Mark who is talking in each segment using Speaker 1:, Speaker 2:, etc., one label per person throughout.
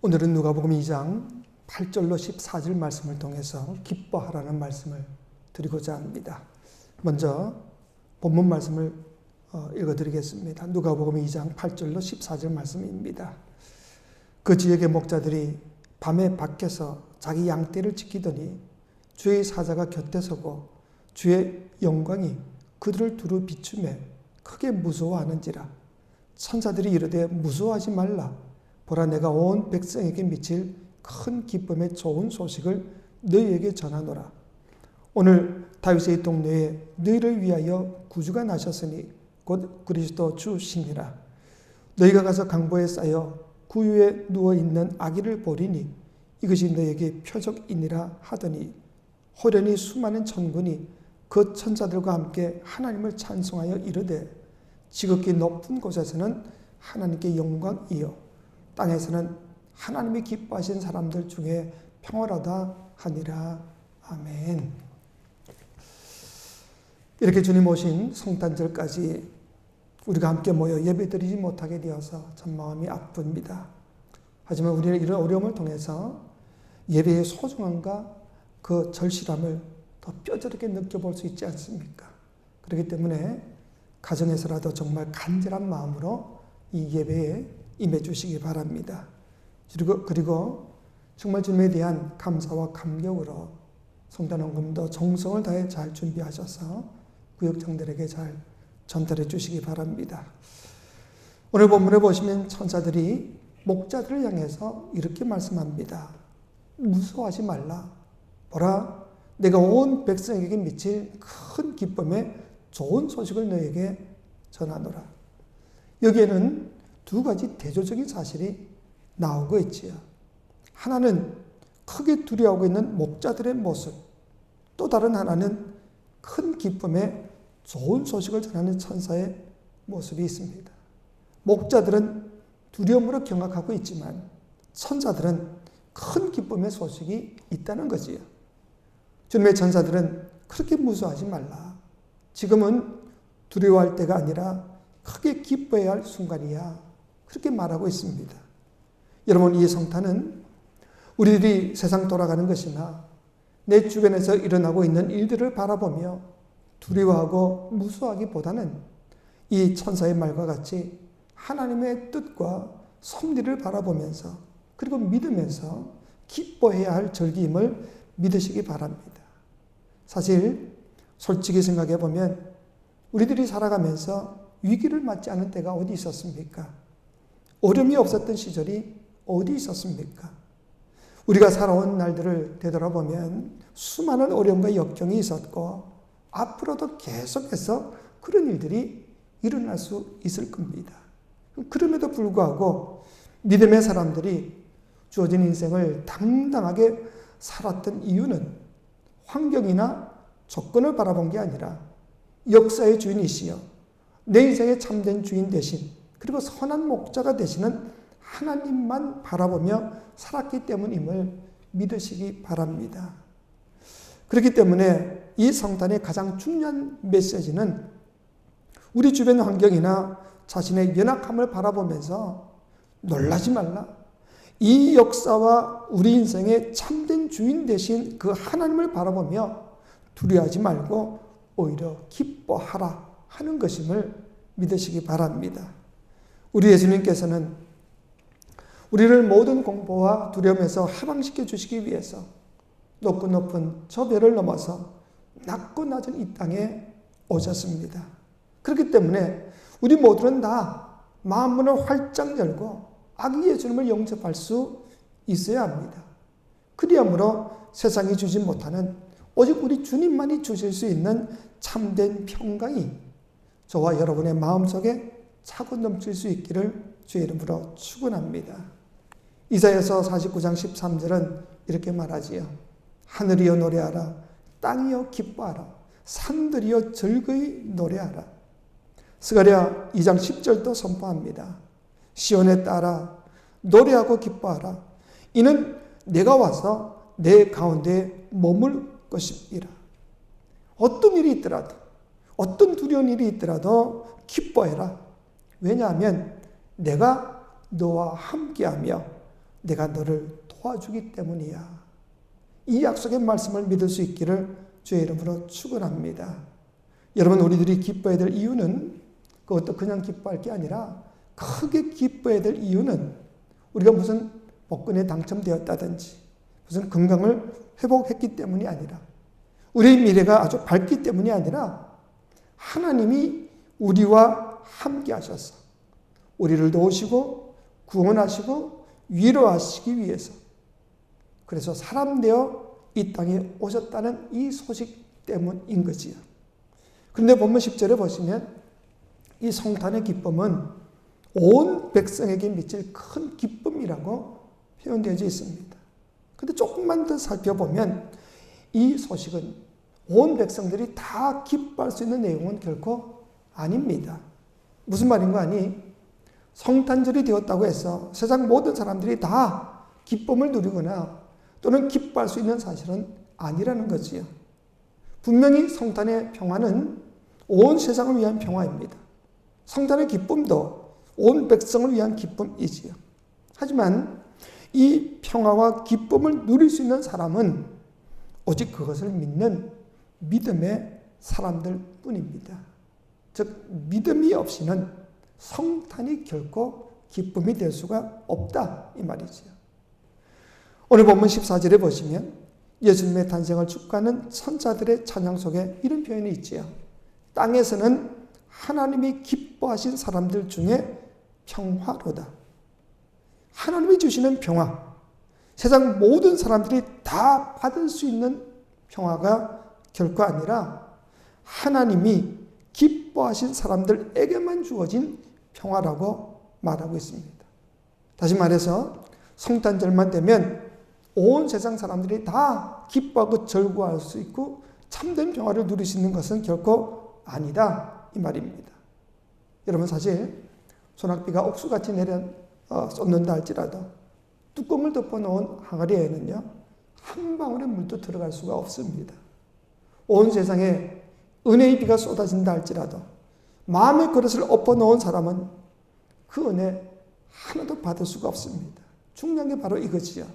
Speaker 1: 오늘은 누가복음 2장 8절로 14절 말씀을 통해서 기뻐하라는 말씀을 드리고자 합니다. 먼저 본문 말씀을 읽어드리겠습니다. 누가복음 2장 8절로 14절 말씀입니다. 그 지역의 목자들이 밤에 밖에서 자기 양떼를 지키더니 주의 사자가 곁에 서고 주의 영광이 그들을 두루 비추매 크게 무서워하는지라. 천사들이 이르되 무서워하지 말라. 보라, 내가 온 백성에게 미칠 큰 기쁨의 좋은 소식을 너희에게 전하노라. 오늘 다윗의 동네에 너희를 위하여 구주가 나셨으니 곧 그리스도 주시니라. 너희가 가서 강보에 쌓여 구유에 누워있는 아기를 보리니 이것이 너희에게 표적이니라 하더니 호련히 수많은 천군이 그 천사들과 함께 하나님을 찬송하여 이르되 지극히 높은 곳에서는 하나님께 영광이요 땅에서는 하나님이 기뻐하신 사람들 중에 평화로다 하니라. 아멘. 이렇게 주님 오신 성탄절까지 우리가 함께 모여 예배드리지 못하게 되어서 참 마음이 아픕니다. 하지만 우리는 이런 어려움을 통해서 예배의 소중함과 그 절실함을 더 뼈저리게 느껴볼 수 있지 않습니까? 그렇기 때문에 가정에서라도 정말 간절한 마음으로 이 예배에 임해 주시기 바랍니다. 그리고 정말 주님에 대한 감사와 감격으로 성탄원금도 정성을 다해 잘 준비하셔서 구역장들에게 잘 전달해 주시기 바랍니다. 오늘 본문에 보시면 천사들이 목자들을 향해서 이렇게 말씀합니다. 무서워하지 말라. 보라, 내가 온 백성에게 미칠 큰 기쁨의 좋은 소식을 너에게 전하노라. 여기에는 두 가지 대조적인 사실이 나오고 있지요. 하나는 크게 두려워하고 있는 목자들의 모습, 또 다른 하나는 큰 기쁨의 좋은 소식을 전하는 천사의 모습이 있습니다. 목자들은 두려움으로 경악하고 있지만 천사들은 큰 기쁨의 소식이 있다는 거지요. 주님의 천사들은 그렇게 무서워하지 말라. 지금은 두려워할 때가 아니라 크게 기뻐해야 할 순간이야. 그렇게 말하고 있습니다. 여러분, 이 성탄은 우리들이 세상 돌아가는 것이나 내 주변에서 일어나고 있는 일들을 바라보며 두려워하고 무서워하기보다는 이 천사의 말과 같이 하나님의 뜻과 섭리를 바라보면서 그리고 믿으면서 기뻐해야 할 절기임을 믿으시기 바랍니다. 사실 솔직히 생각해 보면 우리들이 살아가면서 위기를 맞지 않은 때가 어디 있었습니까? 어려움이 없었던 시절이 어디 있었습니까? 우리가 살아온 날들을 되돌아보면 수많은 어려움과 역경이 있었고 앞으로도 계속해서 그런 일들이 일어날 수 있을 겁니다. 그럼에도 불구하고 믿음의 사람들이 주어진 인생을 당당하게 살았던 이유는 환경이나 조건을 바라본 게 아니라 역사의 주인이시여 내 인생의 참된 주인 대신 그리고 선한 목자가 되시는 하나님만 바라보며 살았기 때문임을 믿으시기 바랍니다. 그렇기 때문에 이 성탄의 가장 중요한 메시지는 우리 주변 환경이나 자신의 연약함을 바라보면서 놀라지 말라. 이 역사와 우리 인생의 참된 주인 되신 그 하나님을 바라보며 두려워하지 말고 오히려 기뻐하라 하는 것임을 믿으시기 바랍니다. 우리 예수님께서는 우리를 모든 공포와 두려움에서 해방시켜 주시기 위해서 높은 저 별을 넘어서 낮고 낮은 이 땅에 오셨습니다. 그렇기 때문에 우리 모두는 다 마음문을 활짝 열고 아기 예수님을 영접할 수 있어야 합니다. 그리함으로 세상이 주지 못하는 오직 우리 주님만이 주실 수 있는 참된 평강이 저와 여러분의 마음속에 차고 넘칠 수 있기를 주의 이름으로 축원합니다. 이사야서 49장 13절은 이렇게 말하지요. 하늘이여 노래하라. 땅이여 기뻐하라. 산들이여 즐거이 노래하라. 스가랴 2장 10절도 선포합니다. 시온에 따라 노래하고 기뻐하라. 이는 내가 와서 내 가운데 머물 것이라. 어떤 일이 있더라도 어떤 두려운 일이 있더라도 기뻐해라. 왜냐하면 내가 너와 함께하며 내가 너를 도와주기 때문이야. 이 약속의 말씀을 믿을 수 있기를 주의 이름으로 축원합니다. 여러분, 우리들이 기뻐해야 될 이유는 그것도 그냥 기뻐할 게 아니라 크게 기뻐해야 될 이유는 우리가 무슨 복권에 당첨되었다든지 무슨 건강을 회복했기 때문이 아니라 우리의 미래가 아주 밝기 때문이 아니라 하나님이 우리와 함께 하셔서 우리를 도우시고 구원하시고 위로하시기 위해서, 그래서 사람 되어 이 땅에 오셨다는 이 소식 때문인 거지요. 그런데 본문 10절에 보시면 이 성탄의 기쁨은 온 백성에게 미칠 큰 기쁨이라고 표현되어 있습니다. 그런데 조금만 더 살펴보면 이 소식은 온 백성들이 다 기뻐할 수 있는 내용은 결코 아닙니다. 무슨 말인 거 아니? 성탄절이 되었다고 해서 세상 모든 사람들이 다 기쁨을 누리거나 또는 기뻐할 수 있는 사실은 아니라는 거지요. 분명히 성탄의 평화는 온 세상을 위한 평화입니다. 성탄의 기쁨도 온 백성을 위한 기쁨이지요. 하지만 이 평화와 기쁨을 누릴 수 있는 사람은 오직 그것을 믿는 믿음의 사람들 뿐입니다. 즉 믿음이 없이는 성탄이 결코 기쁨이 될 수가 없다 이 말이죠. 오늘 본문 14절에 보시면 예수님의 탄생을 축하하는 선자들의 찬양 속에 이런 표현이 있지요. 땅에서는 하나님이 기뻐하신 사람들 중에 평화로다. 하나님이 주시는 평화, 세상 모든 사람들이 다 받을 수 있는 평화가 결코 아니라 하나님이 기뻐하신 사람들에게만 주어진 평화라고 말하고 있습니다. 다시 말해서 성탄절만 되면 온 세상 사람들이 다 기뻐하고 절구할 수 있고 참된 평화를 누릴 수 있는 것은 결코 아니다 이 말입니다. 여러분, 사실 소낙비가 옥수같이 쏟는다 할지라도 뚜껑을 덮어놓은 항아리에는요 한 방울의 물도 들어갈 수가 없습니다. 온 세상에 은혜의 비가 쏟아진다 할지라도 마음의 그릇을 엎어놓은 사람은 그 은혜 하나도 받을 수가 없습니다. 중요한 게 바로 이거지요.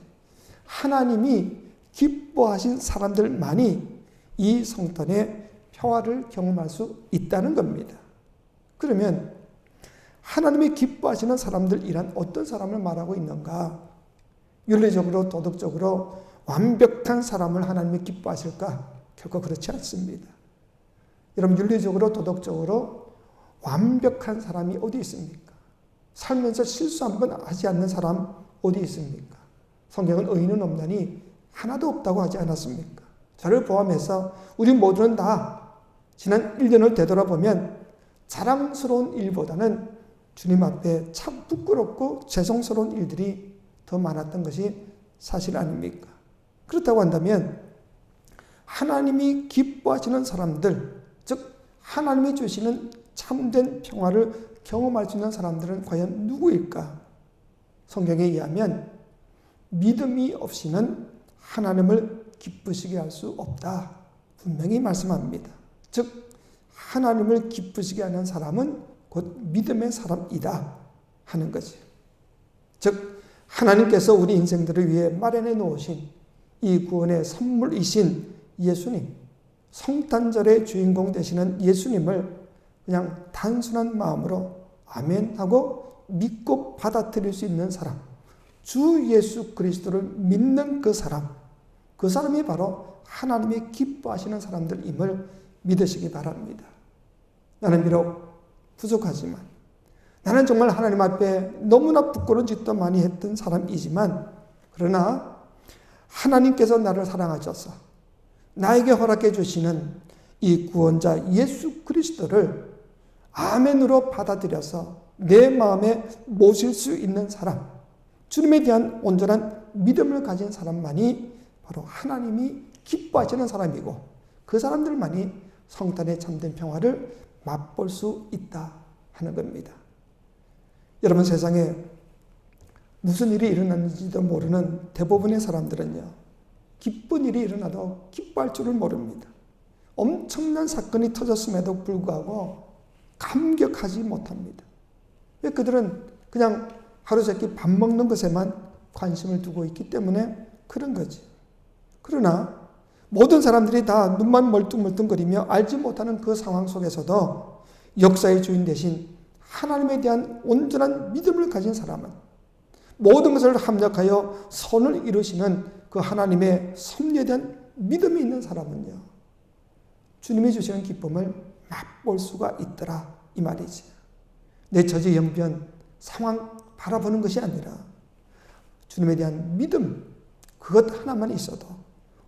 Speaker 1: 하나님이 기뻐하신 사람들만이 이 성탄의 평화를 경험할 수 있다는 겁니다. 그러면 하나님이 기뻐하시는 사람들이란 어떤 사람을 말하고 있는가? 윤리적으로 도덕적으로 완벽한 사람을 하나님이 기뻐하실까? 결코 그렇지 않습니다. 여러분, 윤리적으로 도덕적으로 완벽한 사람이 어디 있습니까? 살면서 실수 한 번 하지 않는 사람 어디 있습니까? 성경은 의인은 없나니 하나도 없다고 하지 않았습니까? 저를 포함해서 우리 모두는 다 지난 1년을 되돌아보면 자랑스러운 일보다는 주님 앞에 참 부끄럽고 죄송스러운 일들이 더 많았던 것이 사실 아닙니까? 그렇다고 한다면 하나님이 기뻐하시는 사람들, 즉 하나님이 주시는 참된 평화를 경험할 수 있는 사람들은 과연 누구일까? 성경에 의하면 믿음이 없이는 하나님을 기쁘시게 할 수 없다 분명히 말씀합니다. 즉 하나님을 기쁘시게 하는 사람은 곧 믿음의 사람이다 하는 거지. 즉 하나님께서 우리 인생들을 위해 마련해 놓으신 이 구원의 선물이신 예수님, 성탄절의 주인공 되시는 예수님을 그냥 단순한 마음으로 아멘 하고 믿고 받아들일 수 있는 사람, 주 예수 그리스도를 믿는 그 사람이 바로 하나님이 기뻐하시는 사람들임을 믿으시기 바랍니다. 나는 비록 부족하지만, 나는 정말 하나님 앞에 너무나 부끄러운 짓도 많이 했던 사람이지만, 그러나 하나님께서 나를 사랑하셔서 나에게 허락해 주시는 이 구원자 예수 그리스도를 아멘으로 받아들여서 내 마음에 모실 수 있는 사람, 주님에 대한 온전한 믿음을 가진 사람만이 바로 하나님이 기뻐하시는 사람이고, 그 사람들만이 성탄의 참된 평화를 맛볼 수 있다 하는 겁니다. 여러분, 세상에 무슨 일이 일어났는지도 모르는 대부분의 사람들은요, 기쁜 일이 일어나도 기뻐할 줄을 모릅니다. 엄청난 사건이 터졌음에도 불구하고 감격하지 못합니다. 왜? 그들은 그냥 하루 세끼 밥 먹는 것에만 관심을 두고 있기 때문에 그런 거지. 그러나 모든 사람들이 다 눈만 멀뚱멀뚱거리며 알지 못하는 그 상황 속에서도 역사의 주인 대신 하나님에 대한 온전한 믿음을 가진 사람은, 모든 것을 합력하여 선을 이루시는 그 하나님의 섭리에 대한 믿음이 있는 사람은요, 주님이 주시는 기쁨을 맛볼 수가 있더라, 이 말이지. 내 처지 영변 상황 바라보는 것이 아니라 주님에 대한 믿음, 그것 하나만 있어도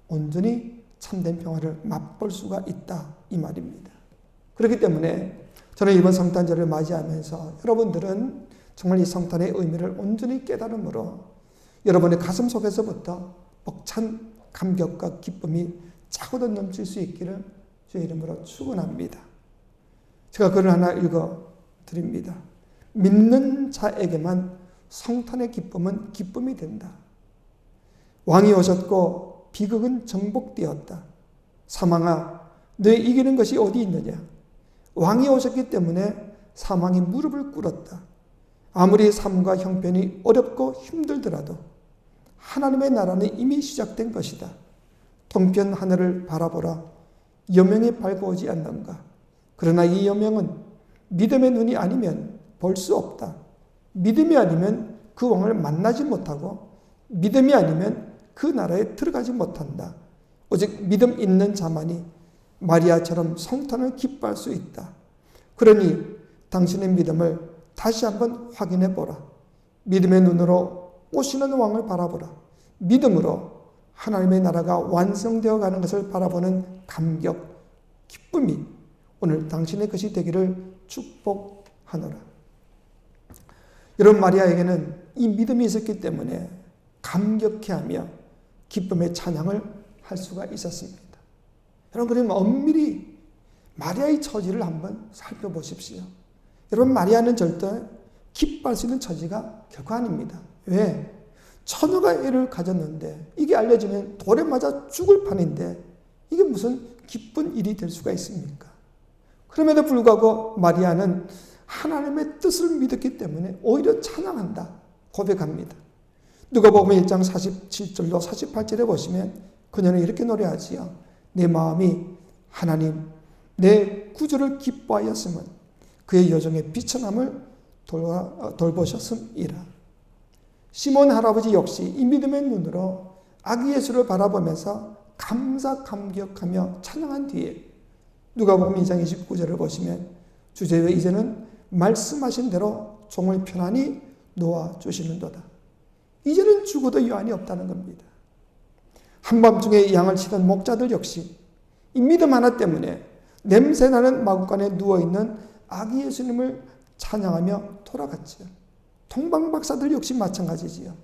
Speaker 1: 온전히 참된 평화를 맛볼 수가 있다, 이 말입니다. 그렇기 때문에 저는 이번 성탄절을 맞이하면서 여러분들은 정말 이 성탄의 의미를 온전히 깨달음으로 여러분의 가슴 속에서부터 벅찬 감격과 기쁨이 차고도 넘칠 수 있기를 주의 이름으로 축원합니다. 제가 글을 하나 읽어 드립니다. 믿는 자에게만 성탄의 기쁨은 기쁨이 된다. 왕이 오셨고 비극은 정복되었다. 사망아, 너 이기는 것이 어디 있느냐? 왕이 오셨기 때문에 사망이 무릎을 꿇었다. 아무리 삶과 형편이 어렵고 힘들더라도 하나님의 나라는 이미 시작된 것이다. 동편 하늘을 바라보라. 여명이 밝아오지 않는가? 그러나 이 여명은 믿음의 눈이 아니면 볼 수 없다. 믿음이 아니면 그 왕을 만나지 못하고 믿음이 아니면 그 나라에 들어가지 못한다. 오직 믿음 있는 자만이 마리아처럼 성탄을 기뻐할 수 있다. 그러니 당신의 믿음을 다시 한번 확인해 보라. 믿음의 눈으로 오시는 왕을 바라보라. 믿음으로 하나님의 나라가 완성되어 가는 것을 바라보는 감격, 기쁨이 오늘 당신의 것이 되기를 축복하노라. 여러분, 마리아에게는 이 믿음이 있었기 때문에 감격해하며 기쁨의 찬양을 할 수가 있었습니다. 여러분, 그러면 엄밀히 마리아의 처지를 한번 살펴보십시오. 여러분, 마리아는 절대 기뻐할 수 있는 처지가 결코 아닙니다. 왜? 처녀가 애를 가졌는데 이게 알려지면 돌에 맞아 죽을 판인데 이게 무슨 기쁜 일이 될 수가 있습니까? 그럼에도 불구하고 마리아는 하나님의 뜻을 믿었기 때문에 오히려 찬양한다, 고백합니다. 누가복음 1장 47절로 48절에 보시면 그녀는 이렇게 노래하지요. 내 마음이 하나님 내 구주를 기뻐하였으면 그의 여정의 비천함을 돌보셨음이라. 시몬 할아버지 역시 이 믿음의 눈으로 아기 예수를 바라보면서 감사 감격하며 찬양한 뒤에 누가복음 2장 29절을 보시면 주제여 이제는 말씀하신 대로 종을 편안히 놓아주시는도다. 이제는 죽어도 여한이 없다는 겁니다. 한밤중에 양을 치던 목자들 역시 이 믿음 하나 때문에 냄새나는 마구간에 누워있는 아기 예수님을 찬양하며 돌아갔지요. 동방박사들 역시 마찬가지지요.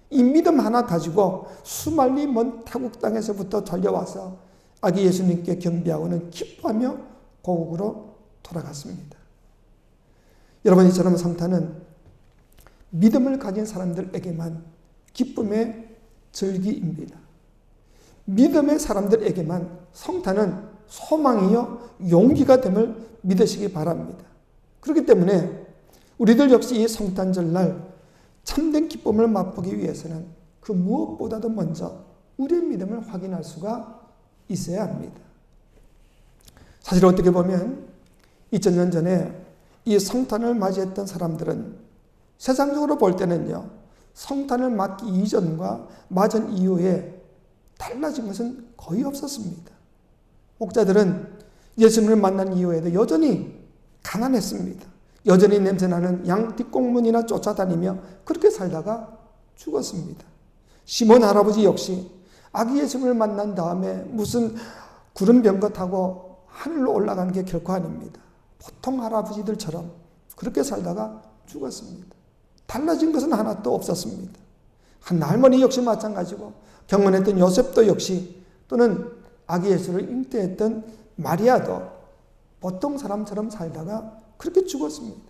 Speaker 1: 이 믿음 하나 가지고 수말리 먼 타국 땅에서부터 달려와서 아기 예수님께 경배하고는 기뻐하며 고국으로 돌아갔습니다. 여러분, 이처럼 성탄은 믿음을 가진 사람들에게만 기쁨의 절기입니다. 믿음의 사람들에게만 성탄은 소망이요 용기가 됨을 믿으시기 바랍니다. 그렇기 때문에 우리들 역시 이 성탄절날 참된 기쁨을 맛보기 위해서는 그 무엇보다도 먼저 우리의 믿음을 확인할 수가 있어야 합니다. 사실 어떻게 보면 2000년 전에 이 성탄을 맞이했던 사람들은 세상적으로 볼 때는요, 성탄을 맞기 이전과 맞은 이후에 달라진 것은 거의 없었습니다. 목자들은 예수님을 만난 이후에도 여전히 가난했습니다. 여전히 냄새나는 양 뒷공문이나 쫓아다니며 그렇게 살다가 죽었습니다. 시몬 할아버지 역시 아기 예수님을 만난 다음에 무슨 구름 병거 타고 하늘로 올라가는 게 결코 아닙니다. 보통 할아버지들처럼 그렇게 살다가 죽었습니다. 달라진 것은 하나도 없었습니다. 한 할머니 역시 마찬가지고 경건했던 요셉도 역시 또는 아기 예수를 잉태했던 마리아도 보통 사람처럼 살다가 그렇게 죽었습니다.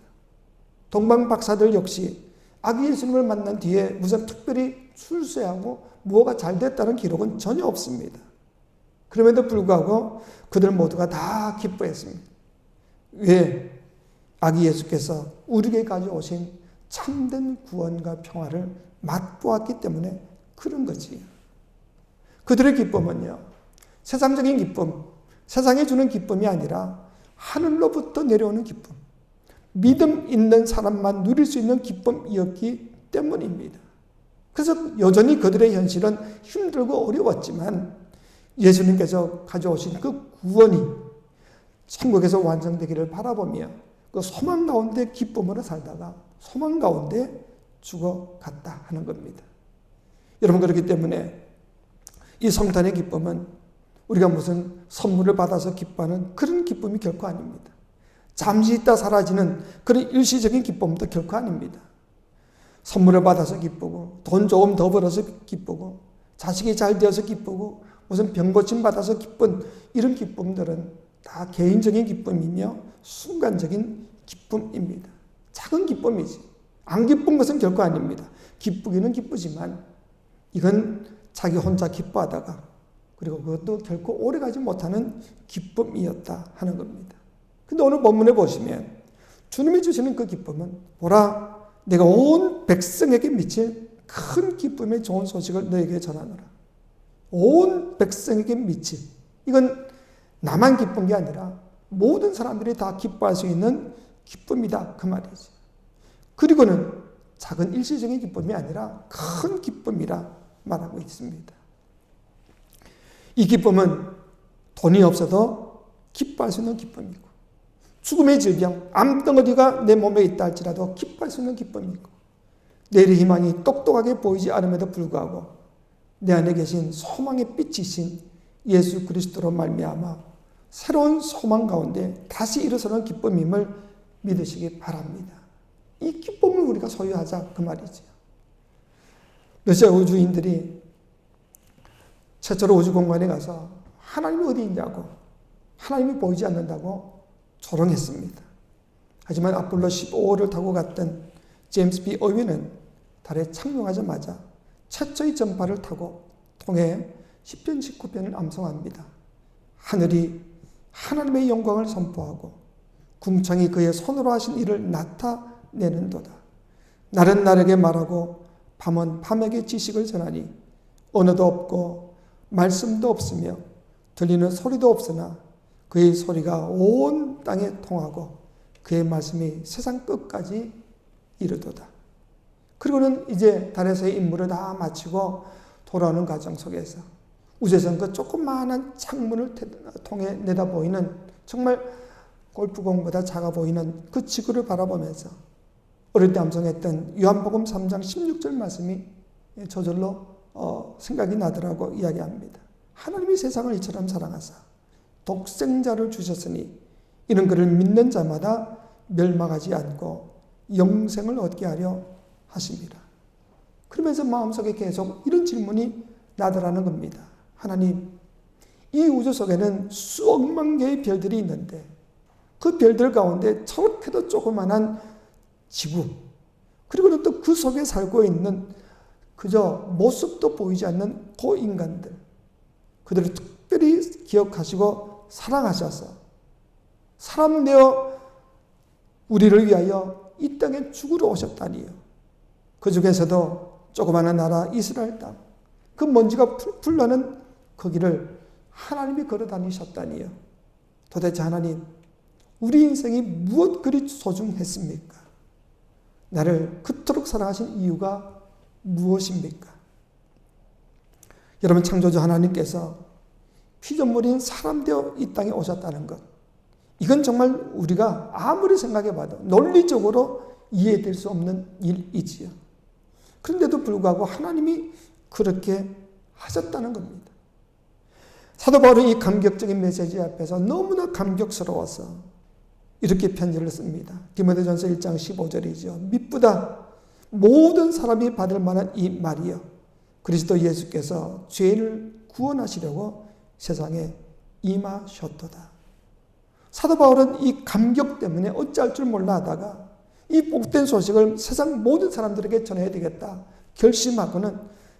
Speaker 1: 동방박사들 역시 아기 예수님을 만난 뒤에 무슨 특별히 출세하고 무엇가 잘 됐다는 기록은 전혀 없습니다. 그럼에도 불구하고 그들 모두가 다 기뻐했습니다. 왜? 아기 예수께서 우리에게 가져오신 참된 구원과 평화를 맛보았기 때문에 그런 거지. 그들의 기쁨은요, 세상적인 기쁨, 세상이 주는 기쁨이 아니라 하늘로부터 내려오는 기쁨, 믿음 있는 사람만 누릴 수 있는 기쁨이었기 때문입니다. 그래서 여전히 그들의 현실은 힘들고 어려웠지만 예수님께서 가져오신 그 구원이 천국에서 완성되기를 바라보며 그 소망 가운데 기쁨으로 살다가 소망 가운데 죽어갔다 하는 겁니다. 여러분, 그렇기 때문에 이 성탄의 기쁨은 우리가 무슨 선물을 받아서 기뻐하는 그런 기쁨이 결코 아닙니다. 잠시 있다 사라지는 그런 일시적인 기쁨도 결코 아닙니다. 선물을 받아서 기쁘고 돈 조금 더 벌어서 기쁘고 자식이 잘 되어서 기쁘고 무슨 병고침 받아서 기쁜 이런 기쁨들은 다 개인적인 기쁨이며 순간적인 기쁨입니다. 작은 기쁨이지. 안 기쁜 것은 결코 아닙니다. 기쁘기는 기쁘지만 이건 자기 혼자 기뻐하다가 그리고 그것도 결코 오래가지 못하는 기쁨이었다 하는 겁니다. 근데 오늘 본문에 보시면 주님이 주시는 그 기쁨은 보라, 내가 온 백성에게 미칠 큰 기쁨의 좋은 소식을 너에게 전하노라. 온 백성에게 미칠, 이건 나만 기쁜 게 아니라 모든 사람들이 다 기뻐할 수 있는 기쁨이다 그 말이지. 그리고는 작은 일시적인 기쁨이 아니라 큰 기쁨이라 말하고 있습니다. 이 기쁨은 돈이 없어도 기뻐할 수 있는 기쁨이고, 죽음의 질병, 암덩어리가 내 몸에 있다 할지라도 기뻐할 수 있는 기쁨이고, 내일의 희망이 똑똑하게 보이지 않음에도 불구하고 내 안에 계신 소망의 빛이신 예수 그리스도로 말미암아 새로운 소망 가운데 다시 일어서는 기쁨임을 믿으시기 바랍니다. 이 기쁨을 우리가 소유하자 그 말이죠. 러시아 우주인들이 최초로 우주공간에 가서 하나님이 어디 있냐고, 하나님이 보이지 않는다고 조롱했습니다. 하지만 아폴로 15호를 타고 갔던 제임스 B. 어윈은 달에 착륙하자마자 최초의 전파를 타고 통해 10편 19편을 암송합니다. 하늘이 하나님의 영광을 선포하고 궁창이 그의 손으로 하신 일을 나타내는도다. 날은 날에게 말하고 밤은 밤에게 지식을 전하니 언어도 없고 말씀도 없으며 들리는 소리도 없으나 그의 소리가 온 땅에 통하고 그의 말씀이 세상 끝까지 이르도다. 그리고는 이제 달에서의 임무를 다 마치고 돌아오는 과정 속에서 우주에서는 그 조그마한 창문을 통해 내다보이는 정말 골프공보다 작아 보이는 그 지구를 바라보면서 어릴 때 암송했던 요한복음 3장 16절 말씀이 저절로 생각이 나더라고 이야기합니다. 하나님이 세상을 이처럼 사랑하사 독생자를 주셨으니 이는 그를 믿는 자마다 멸망하지 않고 영생을 얻게 하려 하십니다. 그러면서 마음속에 계속 이런 질문이 나더라는 겁니다. 하나님, 이 우주 속에는 수억만 개의 별들이 있는데 그 별들 가운데 저렇게도 조그만한 지구, 그리고는 또 그 속에 살고 있는 그저 모습도 보이지 않는 그 인간들, 그들을 특별히 기억하시고 사랑하셔서 사람 되어 우리를 위하여 이 땅에 죽으러 오셨다니요. 그 중에서도 조그마한 나라 이스라엘 땅, 그 먼지가 풀풀 나는 거기를 하나님이 걸어 다니셨다니요. 도대체 하나님, 우리 인생이 무엇 그리 소중했습니까? 나를 그토록 사랑하신 이유가 무엇입니까? 여러분, 창조주 하나님께서 피조물인 사람 되어 이 땅에 오셨다는 것, 이건 정말 우리가 아무리 생각해봐도 논리적으로 이해될 수 없는 일이지요. 그런데도 불구하고 하나님이 그렇게 하셨다는 겁니다. 사도 바울은 이 감격적인 메시지 앞에서 너무나 감격스러워서 이렇게 편지를 씁니다. 디모데전서 1장 15절이죠. 미쁘다 모든 사람이 받을 만한 이 말이요, 그리스도 예수께서 죄인을 구원하시려고 세상에 임하셨도다. 사도 바울은 이 감격 때문에 어찌할 줄 몰라 하다가 이 복된 소식을 세상 모든 사람들에게 전해야 되겠다 결심하고는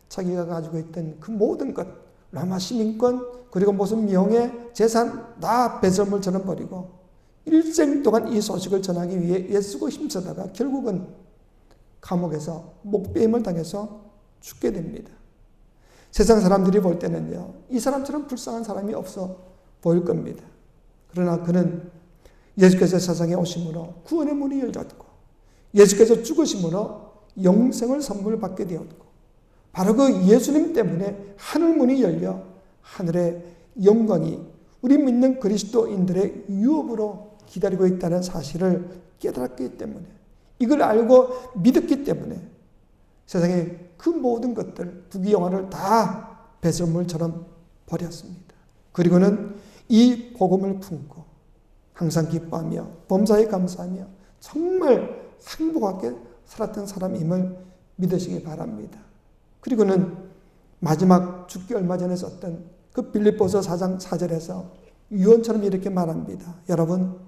Speaker 1: 자기가 가지고 있던 그 모든 것, 로마 시민권, 그리고 무슨 명예, 재산 다 배설물처럼 버리고 1생 동안 이 소식을 전하기 위해 애쓰고 힘쓰다가 결국은 감옥에서 목베임을 당해서 죽게 됩니다. 세상 사람들이 볼 때는요, 이 사람처럼 불쌍한 사람이 없어 보일 겁니다. 그러나 그는 예수께서 세상에 오심으로 구원의 문이 열렸고 예수께서 죽으심으로 영생을 선물 받게 되었고 바로 그 예수님 때문에 하늘 문이 열려 하늘의 영광이 우리 믿는 그리스도인들의 유업으로 기다리고 있다는 사실을 깨달았기 때문에 이걸 알고 믿었기 때문에 세상의 그 모든 것들 부귀영화를 다 배설물처럼 버렸습니다. 그리고는 이 복음을 품고 항상 기뻐하며 범사에 감사하며 정말 행복하게 살았던 사람임을 믿으시기 바랍니다. 그리고는 마지막 죽기 얼마 전에 썼던 그 빌립보서 4장 4절에서 유언처럼 이렇게 말합니다. 여러분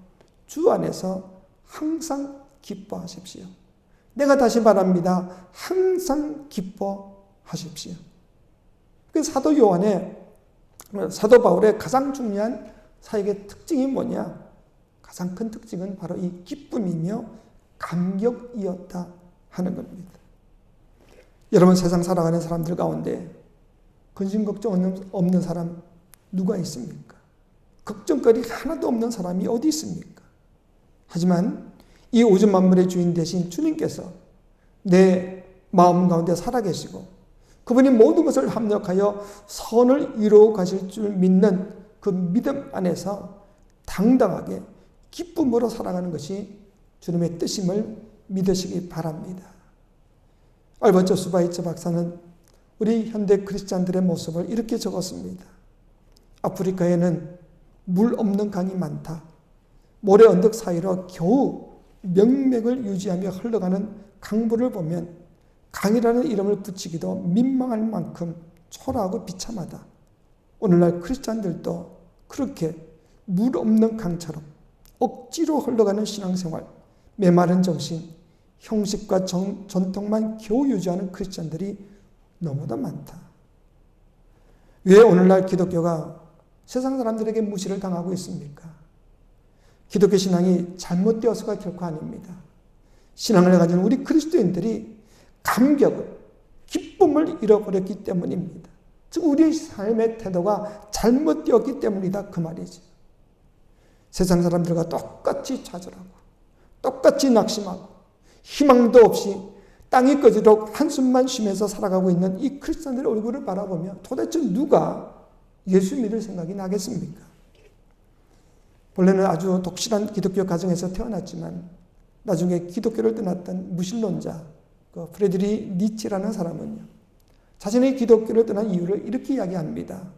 Speaker 1: 주 안에서 항상 기뻐하십시오. 내가 다시 말합니다. 항상 기뻐하십시오. 그 사도 요한의 사도 바울의 가장 중요한 사역의 특징이 뭐냐? 가장 큰 특징은 바로 이 기쁨이며 감격이었다 하는 겁니다. 여러분 세상 살아가는 사람들 가운데 근심 걱정 없는 사람 누가 있습니까? 걱정거리 하나도 없는 사람이 어디 있습니까? 하지만 이 우주 만물의 주인 되신 주님께서 내 마음 가운데 살아계시고 그분이 모든 것을 합력하여 선을 이루어 가실 줄 믿는 그 믿음 안에서 당당하게 기쁨으로 살아가는 것이 주님의 뜻임을 믿으시기 바랍니다. 알버트 수바이처 박사는 우리 현대 크리스찬들의 모습을 이렇게 적었습니다. 아프리카에는 물 없는 강이 많다. 모래 언덕 사이로 겨우 명맥을 유지하며 흘러가는 강물을 보면 강이라는 이름을 붙이기도 민망할 만큼 초라하고 비참하다. 오늘날 크리스찬들도 그렇게 물 없는 강처럼 억지로 흘러가는 신앙생활, 메마른 정신, 형식과 전통만 겨우 유지하는 크리스찬들이 너무나 많다. 왜 오늘날 기독교가 세상 사람들에게 무시를 당하고 있습니까? 기독교 신앙이 잘못되어서가 결코 아닙니다. 신앙을 가진 우리 그리스도인들이 감격을, 기쁨을 잃어버렸기 때문입니다. 즉 우리의 삶의 태도가 잘못되었기 때문이다 그 말이지. 세상 사람들과 똑같이 좌절하고 똑같이 낙심하고 희망도 없이 땅이 꺼지도록 한숨만 쉬면서 살아가고 있는 이 크리스찬들의 얼굴을 바라보며 도대체 누가 예수 믿을 생각이 나겠습니까? 본래는 아주 독실한 기독교 가정에서 태어났지만 나중에 기독교를 떠났던 무신론자 프레드리 니체라는 사람은요, 자신의 기독교를 떠난 이유를 이렇게 이야기합니다.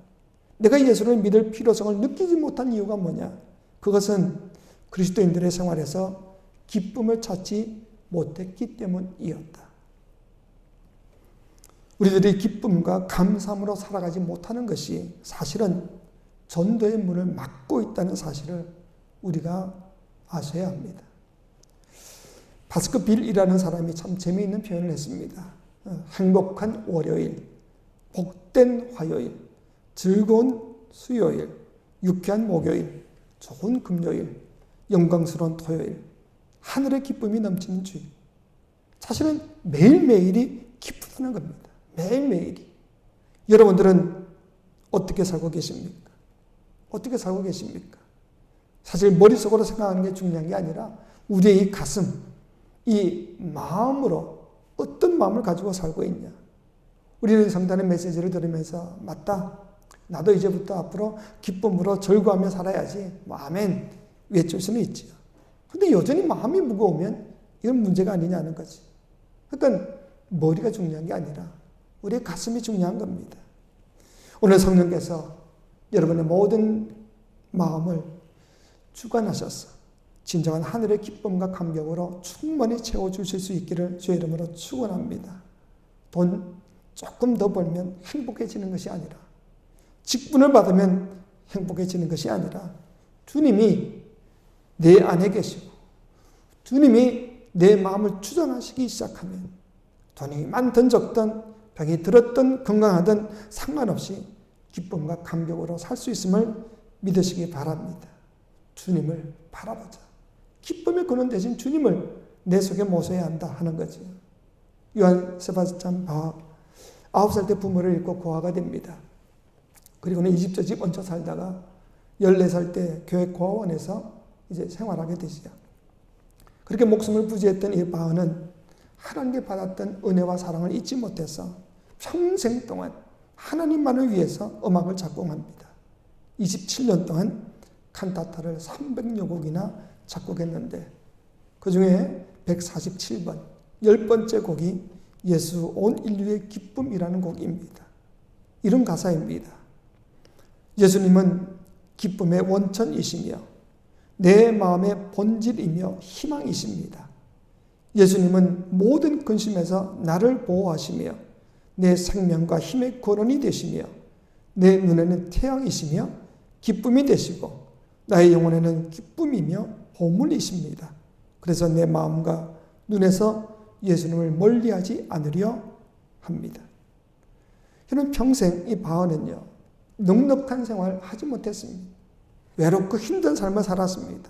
Speaker 1: 내가 예수를 믿을 필요성을 느끼지 못한 이유가 뭐냐? 그것은 그리스도인들의 생활에서 기쁨을 찾지 못했기 때문이었다. 우리들이 기쁨과 감사함으로 살아가지 못하는 것이 사실은 전도의 문을 막고 있다는 사실을 우리가 아셔야 합니다. 바스크빌이라는 사람이 참 재미있는 표현을 했습니다. 행복한 월요일, 복된 화요일, 즐거운 수요일, 유쾌한 목요일, 좋은 금요일, 영광스러운 토요일, 하늘의 기쁨이 넘치는 주일. 사실은 매일매일이 기쁘다는 겁니다. 매일매일이. 여러분들은 어떻게 살고 계십니까? 어떻게 살고 계십니까? 사실 머릿속으로 생각하는 게 중요한 게 아니라 우리의 이 가슴, 이 마음으로 어떤 마음을 가지고 살고 있냐. 우리는 성단의 메시지를 들으면서 맞다. 나도 이제부터 앞으로 기쁨으로 절구하며 살아야지. 아멘. 외칠 수는 있지요. 근데 여전히 마음이 무거우면 이건 문제가 아니냐는 거지. 그러니까 머리가 중요한 게 아니라 우리의 가슴이 중요한 겁니다. 오늘 성령께서 여러분의 모든 마음을 주관하셔서 진정한 하늘의 기쁨과 감격으로 충분히 채워주실 수 있기를 주의 이름으로 축원합니다. 돈 조금 더 벌면 행복해지는 것이 아니라, 직분을 받으면 행복해지는 것이 아니라 주님이 내 안에 계시고 주님이 내 마음을 주장하시기 시작하면 돈이 많든 적든 병이 들었든 건강하든 상관없이 기쁨과 감격으로 살 수 있음을 믿으시기 바랍니다. 주님을 바라보자. 기쁨의 근원 대신 주님을 내 속에 모셔야 한다 하는 거지. 요한 세바스찬 바 9살 때 부모를 잃고 고아가 됩니다. 그리고는 이집트 집 얹혀 살다가 14살 때 교회 고아원에서 이제 생활하게 되지요. 그렇게 목숨을 부지했던 이 바흐는 하나님께 받았던 은혜와 사랑을 잊지 못해서 평생 동안 하나님만을 위해서 음악을 작곡합니다. 27년 동안 칸타타를 300여 곡이나 작곡했는데 그 중에 147번, 10번째 곡이 예수 온 인류의 기쁨이라는 곡입니다. 이런 가사입니다. 예수님은 기쁨의 원천이시며 내 마음의 본질이며 희망이십니다. 예수님은 모든 근심에서 나를 보호하시며 내 생명과 힘의 근원이 되시며 내 눈에는 태양이시며 기쁨이 되시고 나의 영혼에는 기쁨이며 보물이십니다. 그래서 내 마음과 눈에서 예수님을 멀리하지 않으려 합니다. 저는 평생 이 바흐는요, 넉넉한 생활을 하지 못했습니다. 외롭고 힘든 삶을 살았습니다.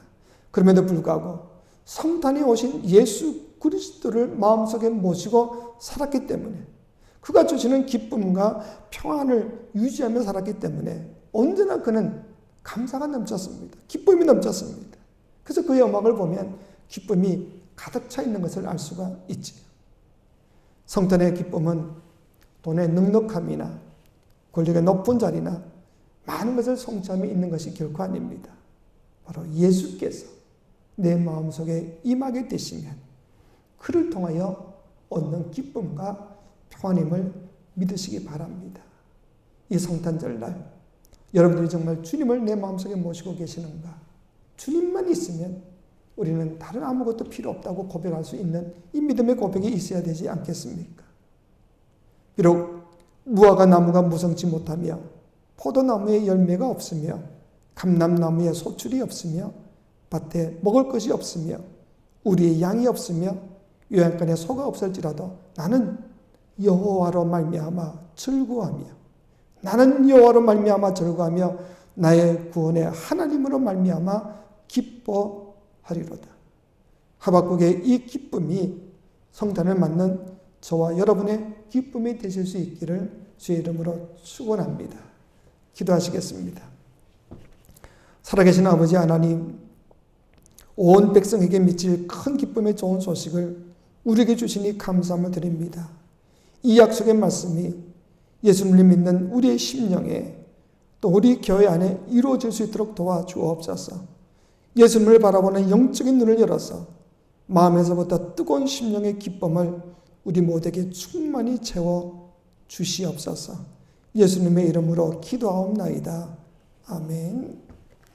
Speaker 1: 그럼에도 불구하고 성탄이 오신 예수 그리스도를 마음속에 모시고 살았기 때문에 그가 주시는 기쁨과 평안을 유지하며 살았기 때문에 언제나 그는 감사가 넘쳤습니다. 기쁨이 넘쳤습니다. 그래서 그의 음악을 보면 기쁨이 가득 차 있는 것을 알 수가 있지요. 성탄의 기쁨은 돈의 넉넉함이나 권력의 높은 자리나 많은 것을 성취함에 있는 것이 결코 아닙니다. 바로 예수께서 내 마음속에 임하게 되시면 그를 통하여 얻는 기쁨과 평안임을 믿으시기 바랍니다. 이 성탄절날 여러분들이 정말 주님을 내 마음속에 모시고 계시는가? 주님만 있으면 우리는 다른 아무것도 필요 없다고 고백할 수 있는 이 믿음의 고백이 있어야 되지 않겠습니까? 비록 무화과 나무가 무성치 못하며 포도나무에 열매가 없으며 감람나무에 소출이 없으며 밭에 먹을 것이 없으며 우리의 양이 없으며 요양간에 소가 없을지라도 나는 여호와로 말미암아 즐거워하며 나는 여호와로 말미암아 즐거워하며 나의 구원의 하나님으로 말미암아 기뻐하리로다. 하박국의 이 기쁨이 성탄을 맞는 저와 여러분의 기쁨이 되실 수 있기를 주의 이름으로 축원합니다. 기도하시겠습니다. 살아계신 아버지 하나님, 온 백성에게 미칠 큰 기쁨의 좋은 소식을 우리에게 주시니 감사함을 드립니다. 이 약속의 말씀이 예수님을 믿는 우리의 심령에 또 우리 교회 안에 이루어질 수 있도록 도와주옵소서. 예수님을 바라보는 영적인 눈을 열어서 마음에서부터 뜨거운 심령의 기쁨을 우리 모두에게 충만히 채워 주시옵소서. 예수님의 이름으로 기도하옵나이다. 아멘.